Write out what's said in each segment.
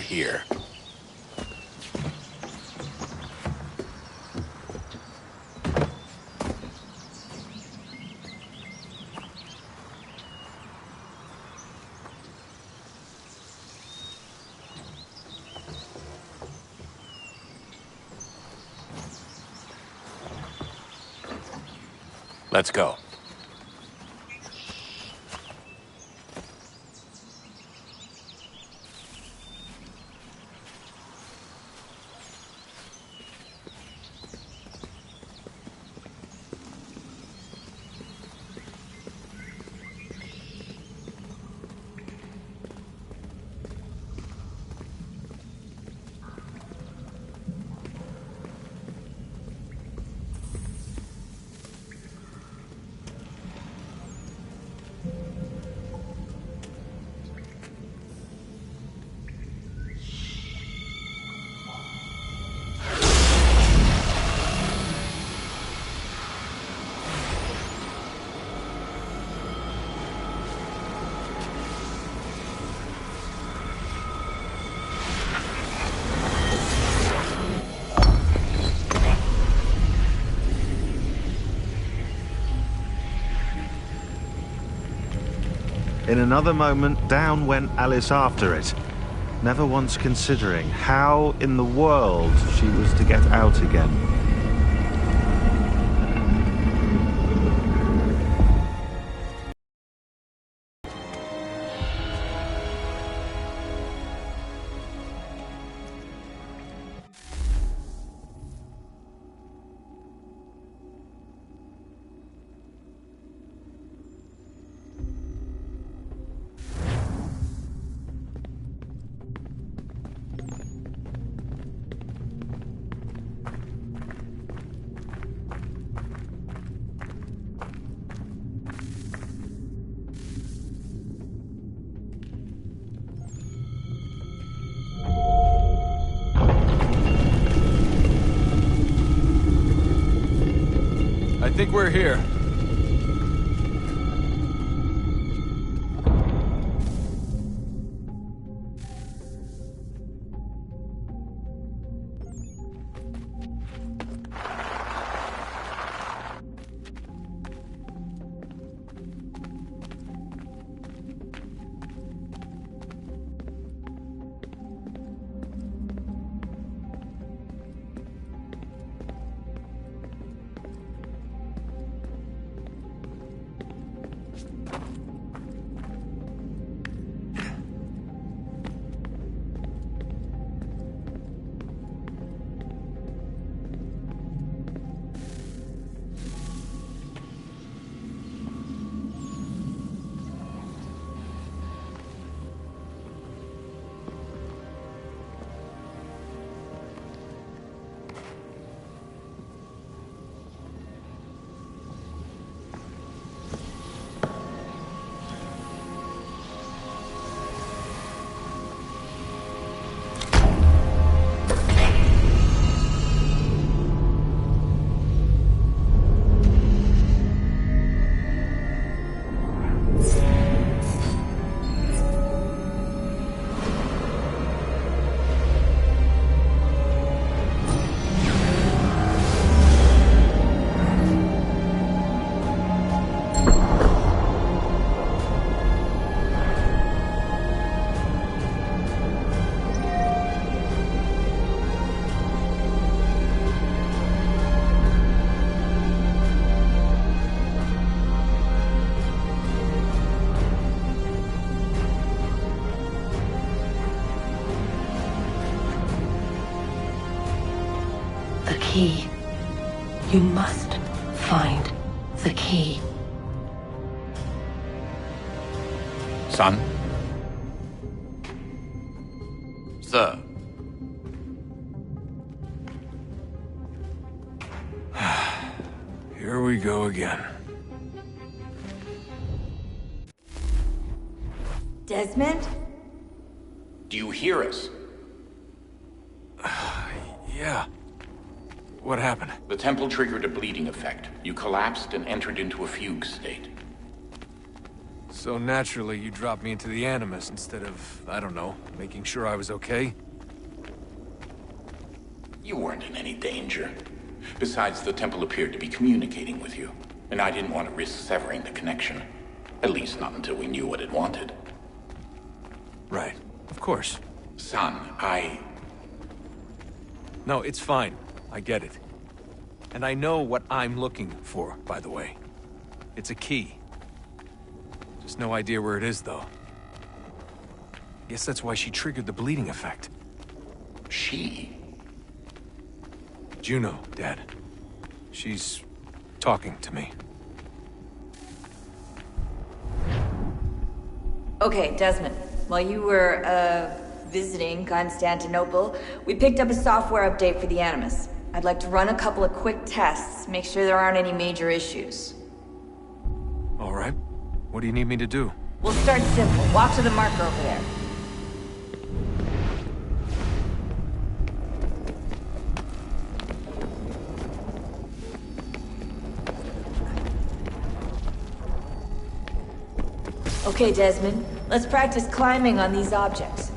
here. Let's go. In another moment, down went Alice after it, never once considering how in the world she was to get out again. I think we're here. The key. You must find the key. Son? Sir. Here we go again. Desmond? Do you hear us? Yeah. What happened? The temple triggered a bleeding effect. You collapsed and entered into a fugue state. So naturally, you dropped me into the Animus instead of, I don't know, making sure I was okay? You weren't in any danger. Besides, the temple appeared to be communicating with you, and I didn't want to risk severing the connection. At least not until we knew what it wanted. Right. Of course. Son, No, it's fine. I get it. And I know what I'm looking for, by the way. It's a key. Just no idea where it is, though. Guess that's why she triggered the bleeding effect. She? Juno, Dad. She's talking to me. Okay, Desmond. While you were, visiting Constantinople, we picked up a software update for the Animus. I'd like to run a couple of quick tests, make sure there aren't any major issues. All right. What do you need me to do? We'll start simple. Walk to the marker over there. Okay, Desmond. Let's practice climbing on these objects.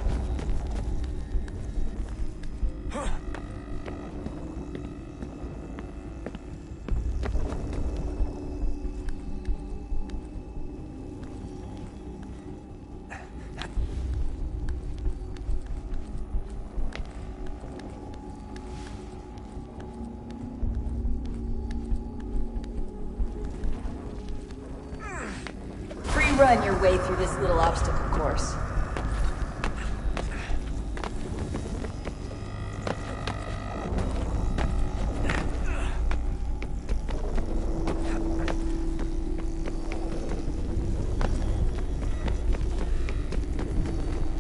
Run your way through this little obstacle course.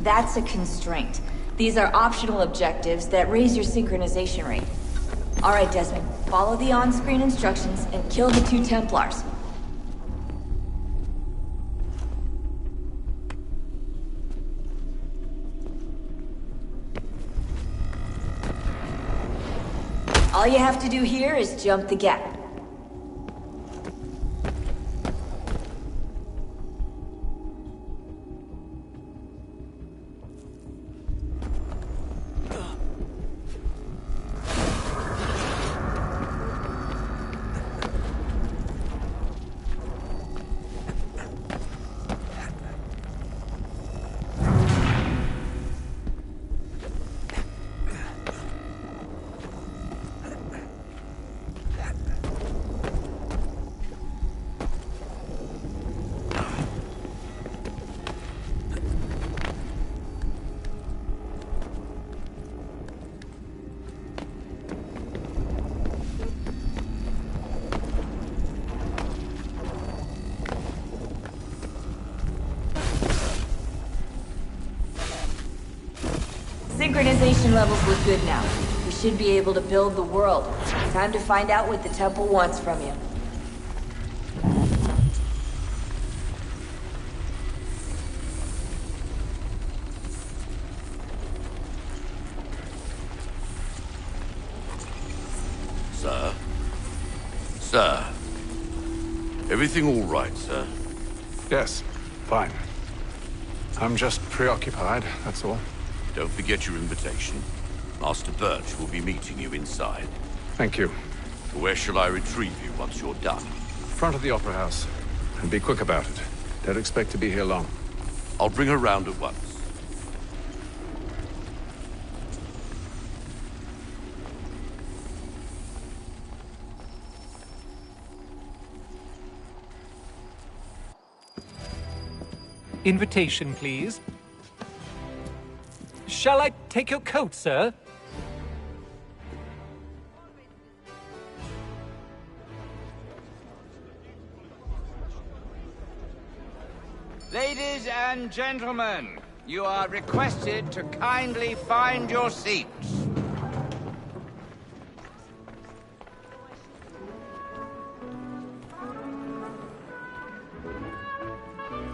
That's a constraint. These are optional objectives that raise your synchronization rate. All right, Desmond. Follow the on-screen instructions and kill the 2 Templars. All you have to do here is jump the gap. Synchronization levels look good now. We should be able to build the world. Time to find out what the temple wants from you. Sir? Sir? Everything all right, sir? Yes, fine. I'm just preoccupied, that's all. Don't forget your invitation. Master Birch will be meeting you inside. Thank you. Where shall I retrieve you once you're done? Front of the Opera House. And be quick about it. Don't expect to be here long. I'll bring her round at once. Invitation, please. Shall I take your coat, sir? Ladies and gentlemen, you are requested to kindly find your seats.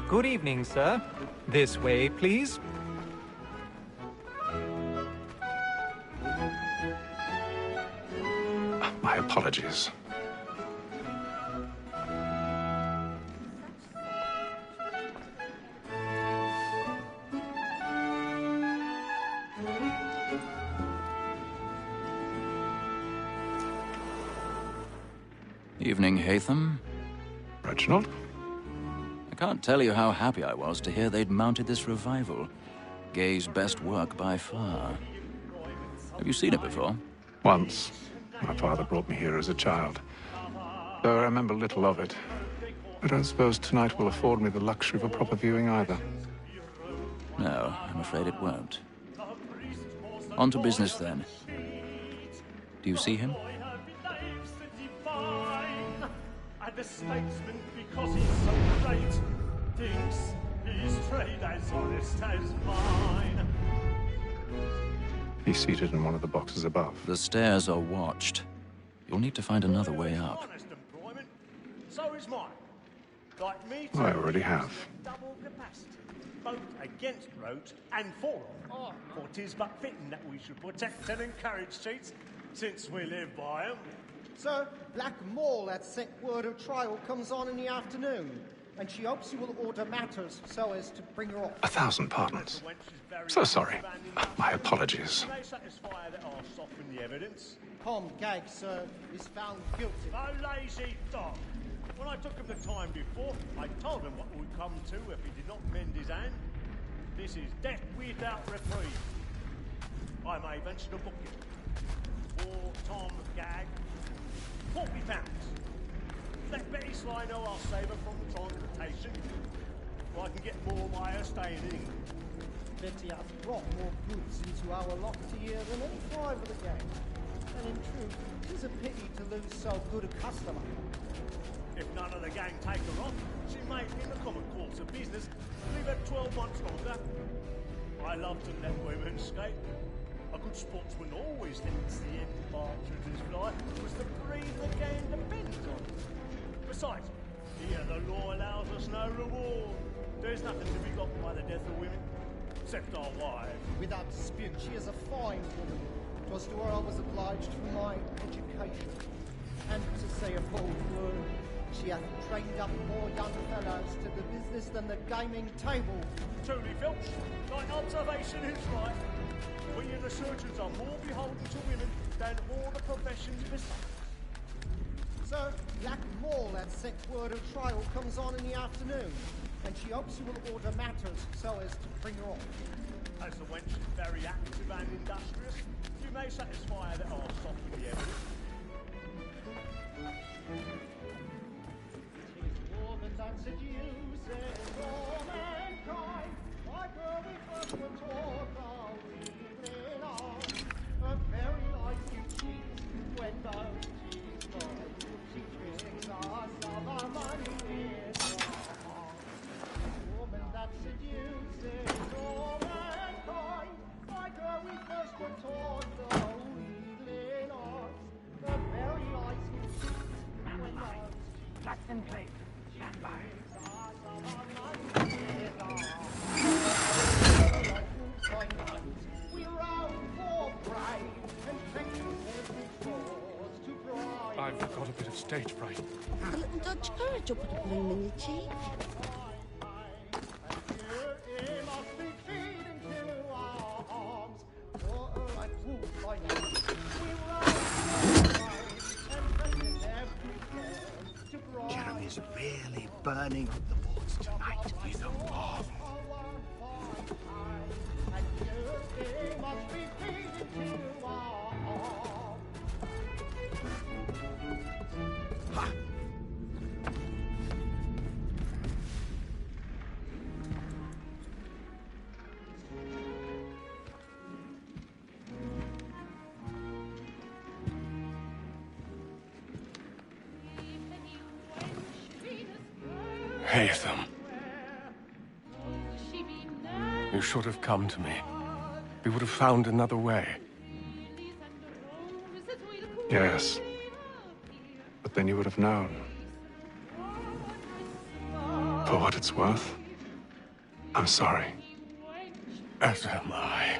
Good evening, sir. This way, please. My apologies. Evening, Haytham. Reginald? I can't tell you how happy I was to hear they'd mounted this revival. Gay's best work by far. Have you seen it before? Once. My father brought me here as a child. Though I remember little of it. I don't suppose tonight will afford me the luxury of a proper viewing either. No, I'm afraid it won't. On to business then. Do you see him? The statesman, because he's so great, thinks his trade as honest as mine. He's seated in one of the boxes above. The stairs are watched. You'll need to find another way up. Honest employment, so is mine. Like me, I already have. double capacity, both against roads and for them. For 'tis but fitting that we should protect and encourage cheats, since we live by them. Sir, Black Mall had sent word of trial comes on in the afternoon, and she hopes you will order matters so as to bring her off. 1,000 pardons. So sorry. My apologies. They satisfy that I'll soften the evidence. Tom Gag, sir, is found guilty. A lazy dog. When I took him the time before, I told him what would come to if he did not mend his hand. This is death without reprieve. I may venture to book him. For Tom Gag, £40. Let Betty Sly know I'll save her from transportation. Or I can get more by her staying in England. Betty has brought more goods into our lot a year than any five of the gang. And in truth, it is a pity to lose so good a customer. If none of the gang take her off, she may, in the common course of business, leave her 12 months longer. I love to let women skate. A good sportsman always thinks the end partridge's fly was the breed the game depends on. Besides, here the law allows us no reward. There's nothing to be got by the death of women, except our wives. Without dispute, she is a fine woman. 'Twas to her I was obliged for my education. And to say a bold word, she hath trained up more young fellows to the business than the gaming table. Truly, Filch, thy observation is right. We and the surgeons are more beholden to women than all the professions besides. Sir, Black Mall had sent word of trial comes on in the afternoon, and she hopes you will order matters so as to bring her off. As the wench is very active and industrious, you may satisfy her that I'll soften the evidence. Tis war that seduces all mankind, like her we first were taught our evening on. A very life you cheat when those cheats fall. She tricks us of our money with wrong. Woman that seduces all mankind, like her we first were taught our evening on. The very life you cheat when those Jackson Clay, stand by. I've got a bit of stage fright. A little Dutch courage will put a bloom in your cheek. Jeremy's really burning up the boards tonight. He's a marvel. Ha! Haytham. You should have come to me. We would have found another way. Yes. But then you would have known. For what it's worth, I'm sorry. As am I.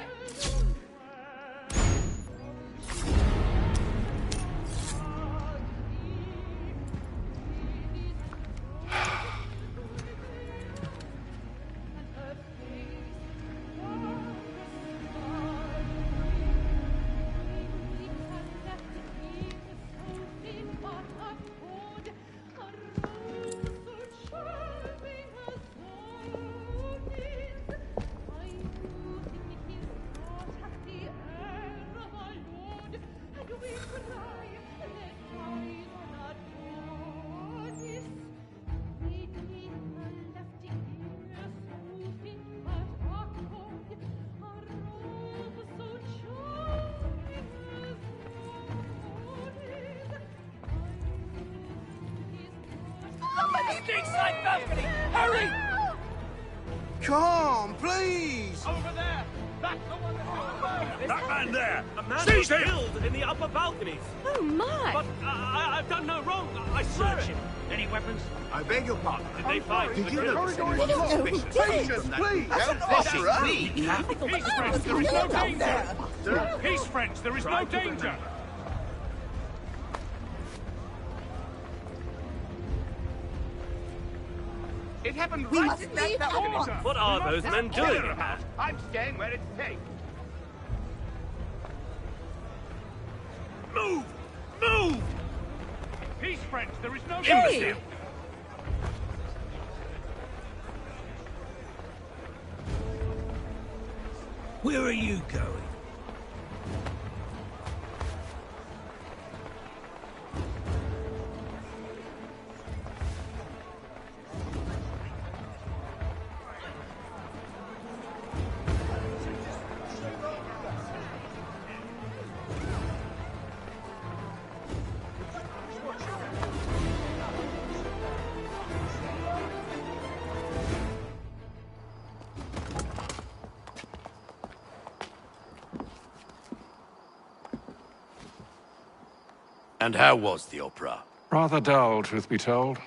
Stateside balcony! Hurry! Come, please! Over there! That's the one that's That man there! A man Seize was him! killed in the upper balconies. Oh, my! But I've done no wrong. I swear it. Any weapons? I beg your pardon. Did they fight? Did you Really? notice I anyone don't know who suspicious? did it. Patience, please! Don't This boss is her up! me, Captain. Peace, friends. There is no danger. Peace, friends, there is no danger! It happened We right must in that leave balcony. at once. What are those men doing? I'm staying where it's safe. Move! Move! Peace, friends, there is no Hey! danger! Where are you going? And how was the opera? Rather dull, truth be told.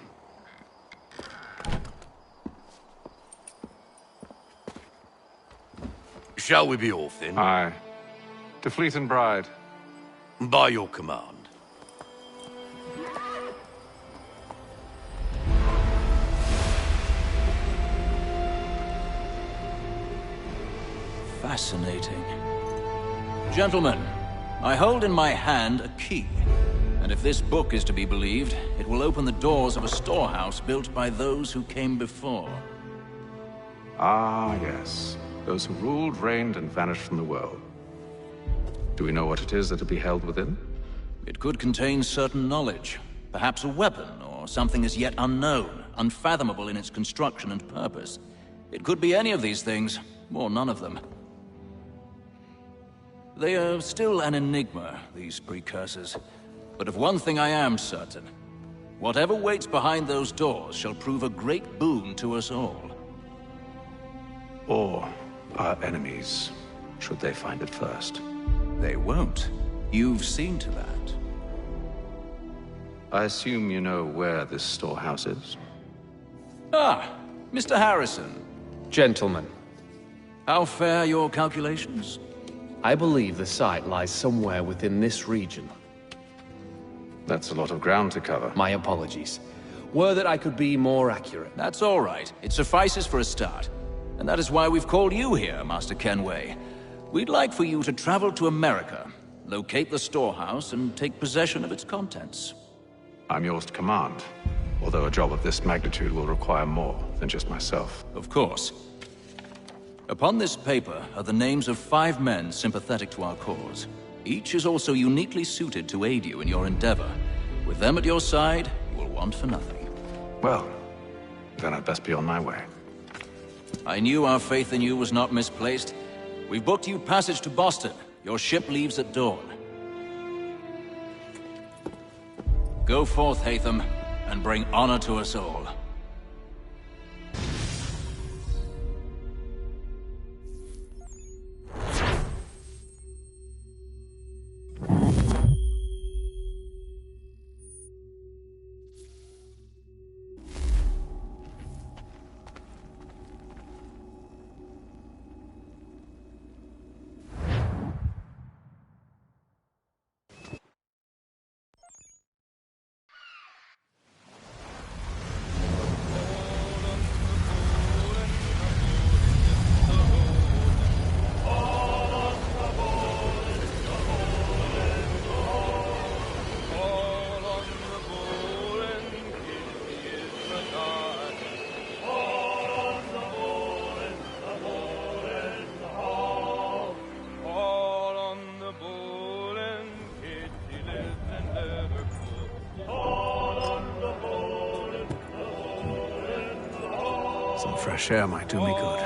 Shall we be off then? Aye. To Fleet and Bride. By your command. Fascinating. Gentlemen, I hold in my hand a key. And if this book is to be believed, it will open the doors of a storehouse built by those who came before. Ah, yes. Those who ruled, reigned, and vanished from the world. Do we know what it is that will be held within? It could contain certain knowledge. Perhaps a weapon, or something as yet unknown, unfathomable in its construction and purpose. It could be any of these things, or none of them. They are still an enigma, these precursors. But of one thing I am certain. Whatever waits behind those doors shall prove a great boon to us all. Or our enemies, should they find it first. They won't. You've seen to that. I assume you know where this storehouse is? Ah, Mr. Harrison. Gentlemen, How fare your calculations? I believe the site lies somewhere within this region. That's a lot of ground to cover. My apologies. Were that I could be more accurate. That's all right. It suffices for a start. And that is why we've called you here, Master Kenway. We'd like for you to travel to America, locate the storehouse, and take possession of its contents. I'm yours to command, although a job of this magnitude will require more than just myself. Of course. Upon this paper are the names of 5 men sympathetic to our cause. Each is also uniquely suited to aid you in your endeavor. With them at your side, you will want for nothing. Well, then I'd best be on my way. I knew our faith in you was not misplaced. We've booked you passage to Boston. Your ship leaves at dawn. Go forth, Hatham, and bring honor to us all. Some fresh air might do me good.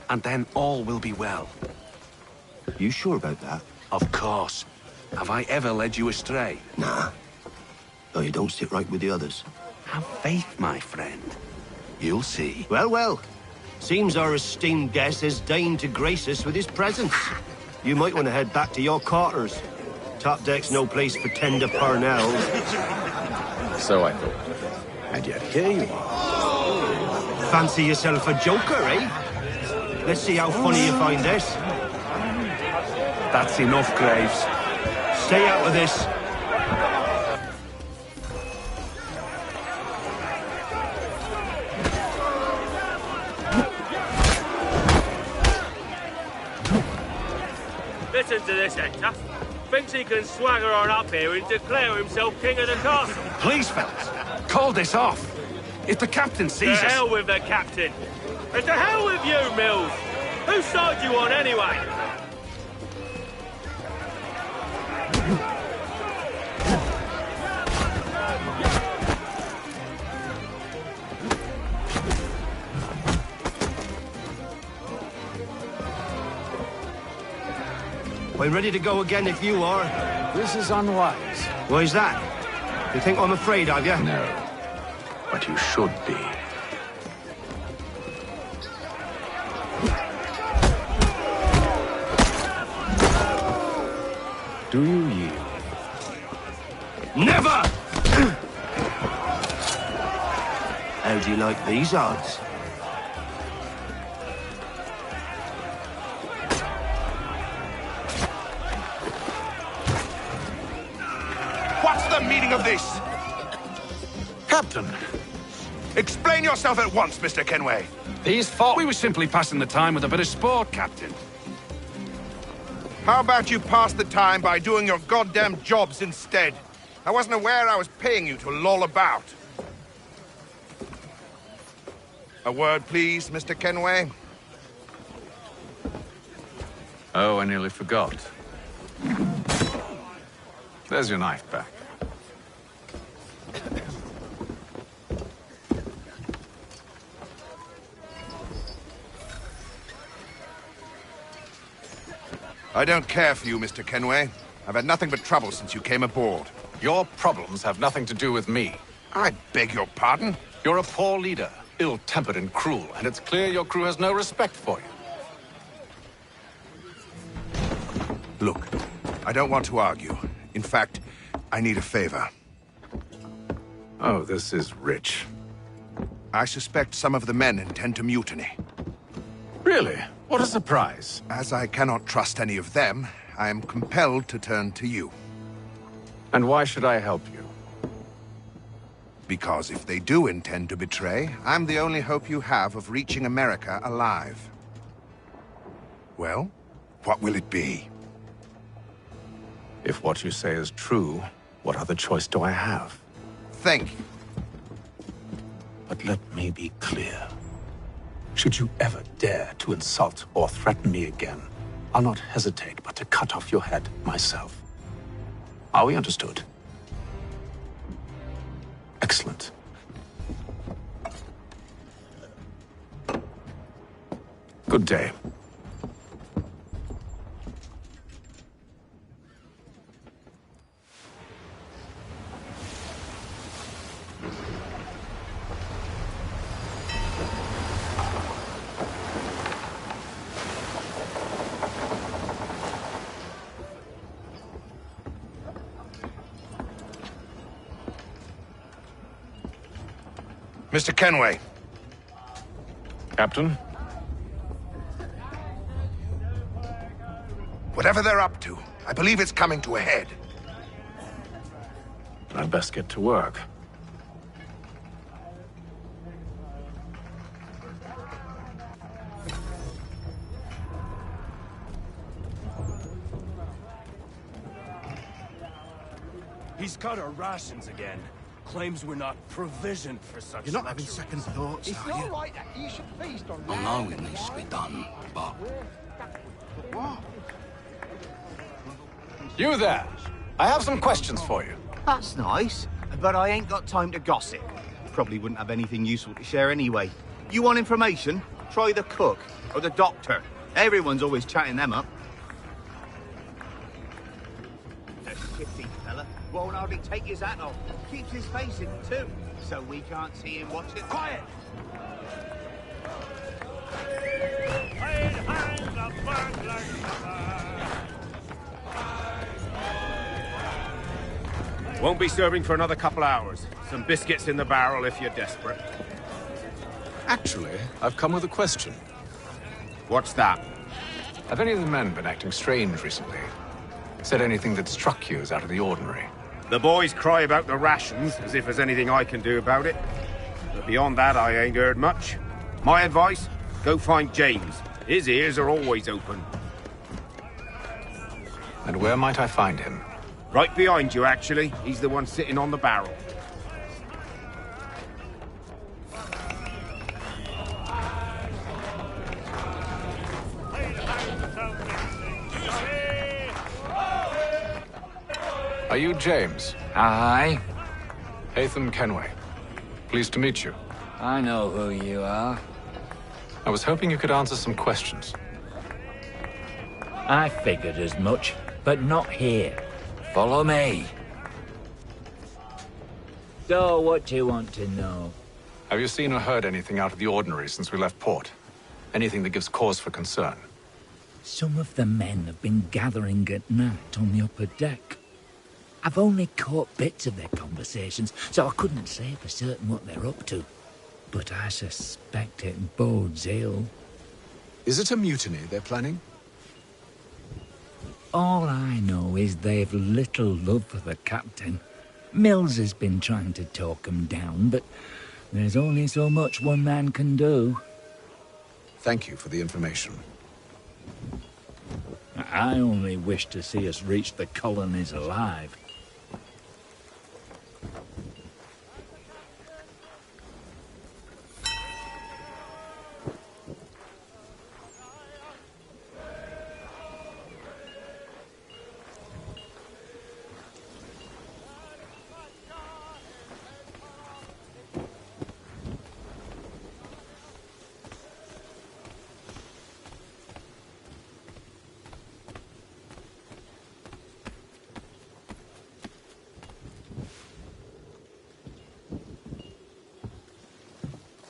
and then all will be well. You sure about that? Of course. Have I ever led you astray? Nah. Though you don't sit right with the others. Have faith, my friend. You'll see. Well, well. Seems our esteemed guest has deigned to grace us with his presence. You might want to head back to your quarters. Top deck's no place for tender parnells. So I thought. And yet here you are. Fancy yourself a joker, eh? Let's see how funny you find this. That's enough, Graves. Stay out of this. Listen to this, Hector. Thinks he can swagger on up here and declare himself king of the castle. Please, fellas, call this off. If the captain sees To us... hell with the captain. And to hell with you, Mills. Whose side you on, anyway? I'm ready to go again if you are. This is unwise. Why's that? You think I'm afraid of you? No. But you should be. Do you yield? Never! How do you like these odds? What's the meaning of this? Captain! Explain yourself at once, Mr. Kenway. These fought. We were simply passing the time with a bit of sport, Captain. How about you pass the time by doing your goddamn jobs instead? I wasn't aware I was paying you to loll about. A word, please, Mr. Kenway. Oh, I nearly forgot. There's your knife back. I don't care for you, Mr. Kenway. I've had nothing but trouble since you came aboard. Your problems have nothing to do with me. I beg your pardon? You're a poor leader, ill-tempered and cruel, and it's clear your crew has no respect for you. Look, I don't want to argue. In fact, I need a favor. Oh, this is rich. I suspect some of the men intend to mutiny. Really? What a surprise. As I cannot trust any of them, I am compelled to turn to you. And why should I help you? Because if they do intend to betray, I'm the only hope you have of reaching America alive. Well, what will it be? If what you say is true, what other choice do I have? Thank you. But let me be clear. Should you ever dare to insult or threaten me again, I'll not hesitate but to cut off your head myself. Are we understood? Excellent. Good day. Mr. Kenway. Captain? Whatever they're up to, I believe it's coming to a head. I'd best get to work. He's cut our rations again. Claims we're not provisioned for such. You're not having second thoughts, It's are not you? right that you should feast on I know it needs to be done, but... What? You there! I have some questions for you. That's nice, but I ain't got time to gossip. Probably wouldn't have anything useful to share anyway. You want information? Try the cook. Or the doctor. Everyone's always chatting them up. The shifty fella won't hardly take his hat off. Keeps his face hidden too, so we can't see him watching. Quiet! Won't be serving for another couple hours. Some biscuits in the barrel if you're desperate. Actually, I've come with a question. What's that? Have any of the men been acting strange recently? Said anything that struck you as out of the ordinary? The boys cry about the rations, as if there's anything I can do about it. But beyond that, I ain't heard much. My advice? Go find James. His ears are always open. And where might I find him? Right behind you, actually. He's the one sitting on the barrel. Are you James? Aye. Haytham Kenway. Pleased to meet you. I know who you are. I was hoping you could answer some questions. I figured as much, but not here. Follow me. So, what do you want to know? Have you seen or heard anything out of the ordinary since we left port? Anything that gives cause for concern? Some of the men have been gathering at night on the upper deck. I've only caught bits of their conversations, so I couldn't say for certain what they're up to. But I suspect it bodes ill. Is it a mutiny they're planning? All I know is they've little love for the captain. Mills has been trying to talk him down, but there's only so much one man can do. Thank you for the information. I only wish to see us reach the colonies alive.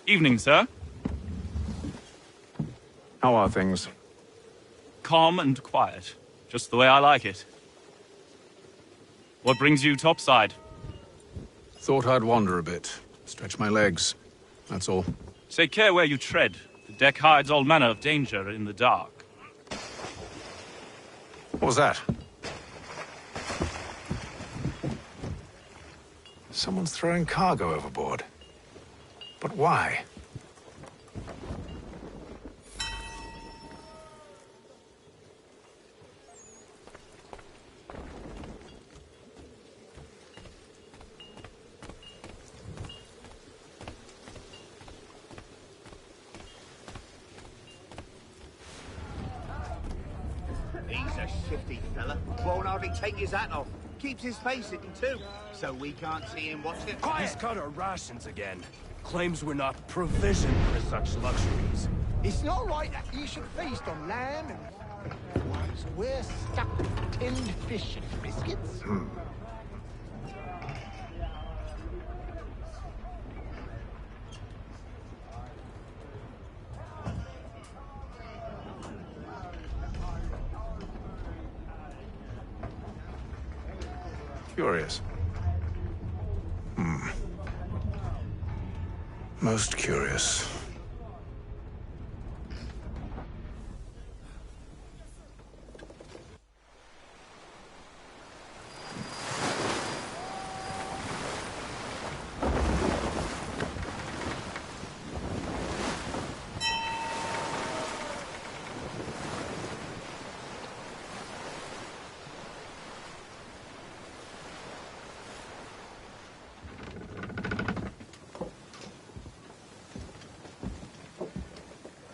Evening, sir. How are things? Calm and quiet. Just the way I like it. What brings you topside? Thought I'd wander a bit. Stretch my legs. That's all. Take care where you tread. The deck hides all manner of danger in the dark. What was that? Someone's throwing cargo overboard. But why? He's a shifty fella. Won't hardly take his hat off. Keeps his face hidden too, so we can't see him watching. He's cut our rations again. Claims we're not provisioned for such luxuries. It's not right that you should feast on lamb and... whilst we're stuck with tinned fish and biscuits. Curious. Most curious.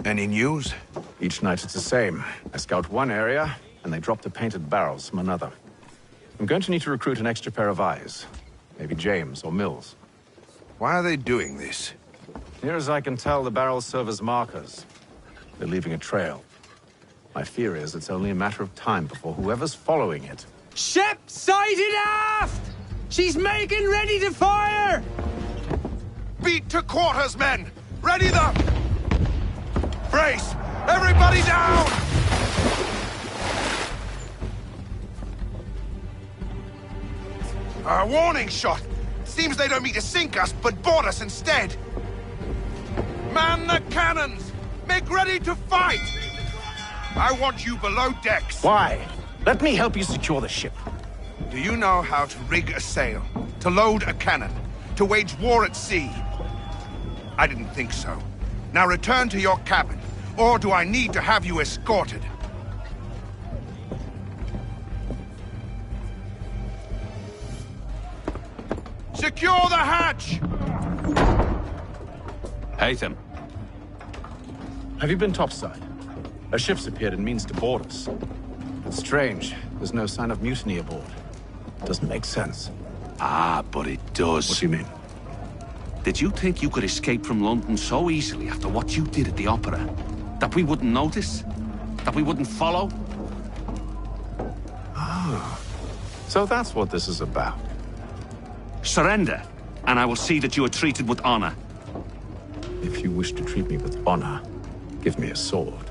Any news? Each night it's the same. I scout one area, and they drop the painted barrels from another. I'm going to need to recruit an extra pair of eyes. Maybe James or Mills. Why are they doing this? Near as I can tell, the barrels serve as markers. They're leaving a trail. My fear is it's only a matter of time before whoever's following it... Ship sighted aft! She's making ready to fire! Beat to quarters, men! Ready the... Brace! Everybody down! A warning shot! Seems they don't mean to sink us, but board us instead! Man the cannons! Make ready to fight! I want you below decks! Why? Let me help you secure the ship. Do you know how to rig a sail? To load a cannon? To wage war at sea? I didn't think so. Now return to your cabin, or do I need to have you escorted? Secure the hatch! Haytham. Have you been topside? A ship's appeared and means to board us. It's strange. There's no sign of mutiny aboard. Doesn't make sense. Ah, but it does. What do you mean? Did you think you could escape from London so easily after what you did at the Opera? That we wouldn't notice? That we wouldn't follow? Ah. So that's what this is about. Surrender, and I will see that you are treated with honor. If you wish to treat me with honor, give me a sword.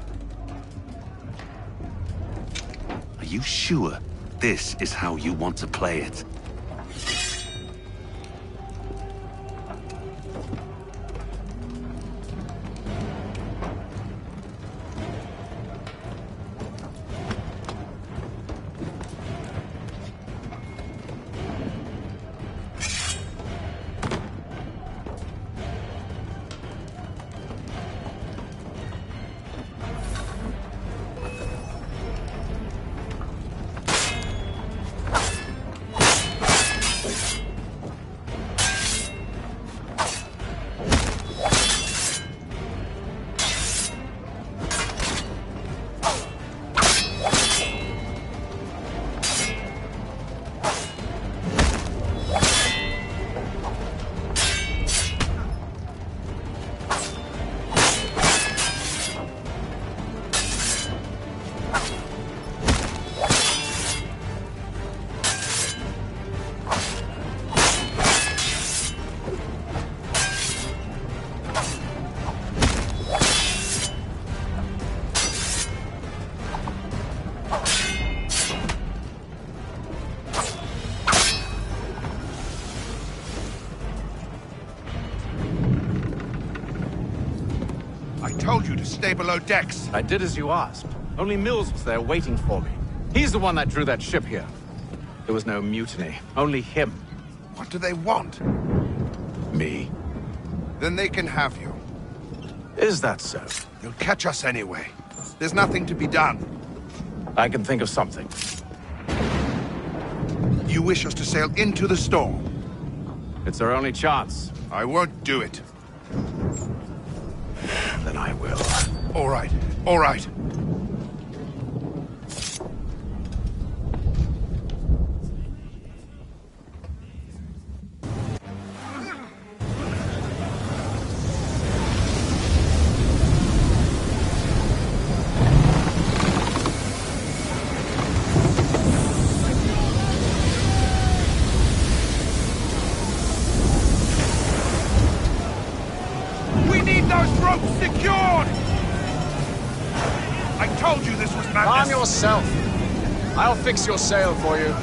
Are you sure this is how you want to play it? Stay below decks. I did as you asked. Only Mills was there waiting for me. He's the one that drew that ship here. There was no mutiny, only him. What do they want? Me. Then they can have you. Is that so? You'll catch us anyway. There's nothing to be done. I can think of something. You wish us to sail into the storm? It's our only chance. I won't do it. Then I will. All right. All right. Calm yourself. I'll fix your sail for you.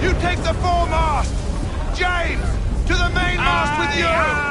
You take the foremast! James! To the mainmast with you!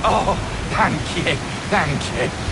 Oh, thank you, thank you.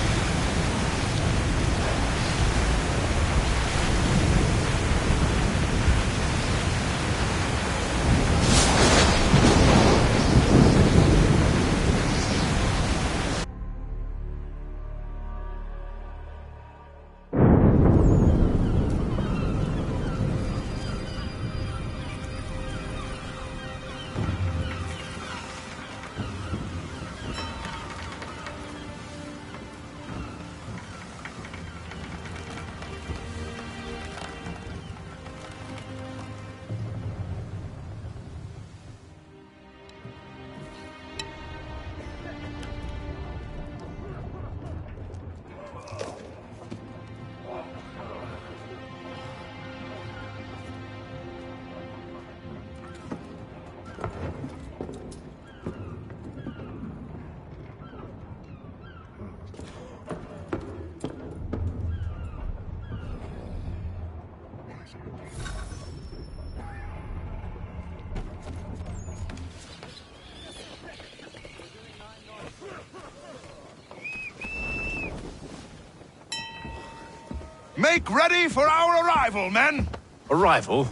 Make ready for our arrival, men! Arrival?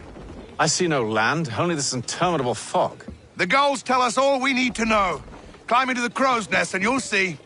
I see no land, only this interminable fog. The gulls tell us all we need to know. Climb into the crow's nest and you'll see.